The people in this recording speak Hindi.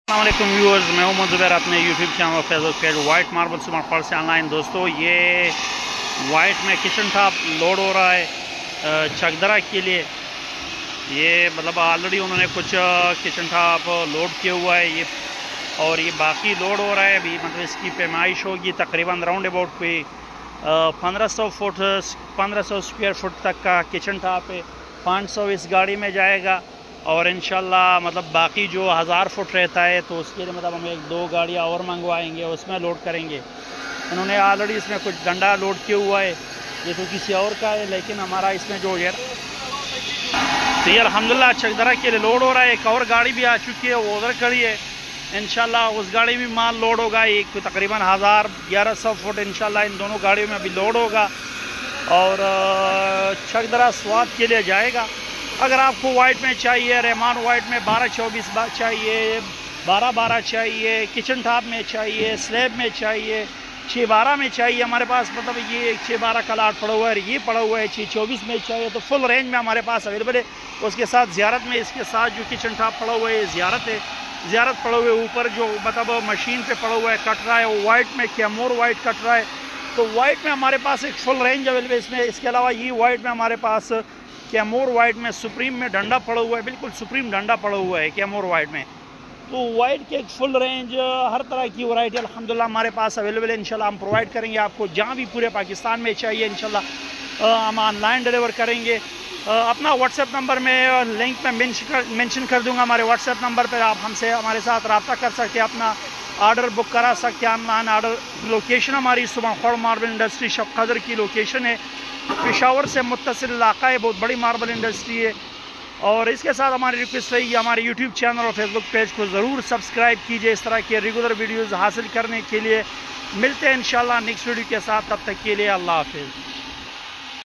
अस्सलाम व्यूअर्स, मैं हूं ज़ुबैर, अपने YouTube channel Facebook page white marble smart fall से ऑनलाइन। दोस्तों, ये वाइट में किचन टॉप लोड हो रहा है चकदरा के लिए। ये मतलब ऑलरेडी उन्होंने कुछ किचन टॉप लोड किया हुआ है ये, और ये बाकी लोड हो रहा है अभी। मतलब इसकी पैमाइश होगी तकरीबन राउंड अबाउट कोई 1500 स्क्वायर फुट तक का किचन टॉप है। 500 इस गाड़ी में जाएगा और इंशाल्लाह मतलब बाकी जो 1000 फुट रहता है तो उसके लिए मतलब हम 1-2 गाड़ियाँ और मंगवाएंगे, उसमें लोड करेंगे। उन्होंने ऑलरेडी इसमें कुछ डंडा लोड किया हुआ है, ये तो किसी और का है, लेकिन हमारा इसमें जो है तो ये अल्हम्दुलिल्लाह चकदरा के लिए लोड हो रहा है। एक और गाड़ी भी आ चुकी है, वो उधर खड़ी है। इंशाल्लाह उस गाड़ी में माल लोड होगा, एक तकरीबन 1100 फुट इंशाल्लाह इन दोनों गाड़ियों में अभी लोड होगा और चकदरा स्वाद के लिए जाएगा। अगर आपको वाइट में चाहिए, रहमान वाइट में 12-24 चाहिए, 12-12 चाहिए, किचन टॉप में चाहिए, स्लैब में चाहिए, 6-12 में चाहिए, हमारे पास मतलब ये 6-12 का लाट पड़ा हुआ है, ये पड़ा हुआ है 6-24 में चाहिए, तो फुल रेंज में हमारे पास अवेलेबल है। उसके साथ ज़ियारत में इसके साथ जो किचन टॉप पड़ा हुआ है ज़ियारत है। ज़ियारत पड़ा हुआ है ऊपर जो मतलब मशीन पे पड़ा हुआ है कट रहा है, वो वाइट में कैमोर वाइट कट रहा है। तो वाइट में हमारे पास एक फुल रेंज अवेलेबल है इसमें। इसके अलावा ये वाइट में हमारे पास कैमोर वाइट में सुप्रीम में डंडा पड़ा हुआ है, बिल्कुल सुप्रीम डंडा पड़ा हुआ है कैमोर वाइट में। तो वाइट के एक फुल रेंज हर तरह की वैरायटी अल्हम्दुलिल्लाह हमारे पास अवेलेबल है। इंशाल्लाह हम प्रोवाइड करेंगे आपको, जहाँ भी पूरे पाकिस्तान में चाहिए इंशाल्लाह हम ऑनलाइन डिलीवर करेंगे। अपना व्हाट्सएप नंबर में लिंक में मेंशन कर दूंगा। हमारे व्हाट्सएप नंबर पर आप हमसे हमारे साथ रब्ता कर सकते हैं, अपना ऑर्डर बुक करा सकते हैं ऑनलाइन ऑर्डर। लोकेशन हमारी सुबह खौड़ मार्बल इंडस्ट्री शब कदर की लोकेशन है, पेशावर से मुत्तसिल इलाका है, बहुत बड़ी मार्बल इंडस्ट्री है। और इसके साथ हमारी रिक्वेस्ट रही हमारे यूट्यूब चैनल और फेसबुक पेज को ज़रूर सब्सक्राइब कीजिए इस तरह के रेगुलर वीडियोज़ हासिल करने के लिए। मिलते हैं इंशाल्लाह नेक्स्ट वीडियो के साथ, तब तक के लिए अल्लाह हाफिज़।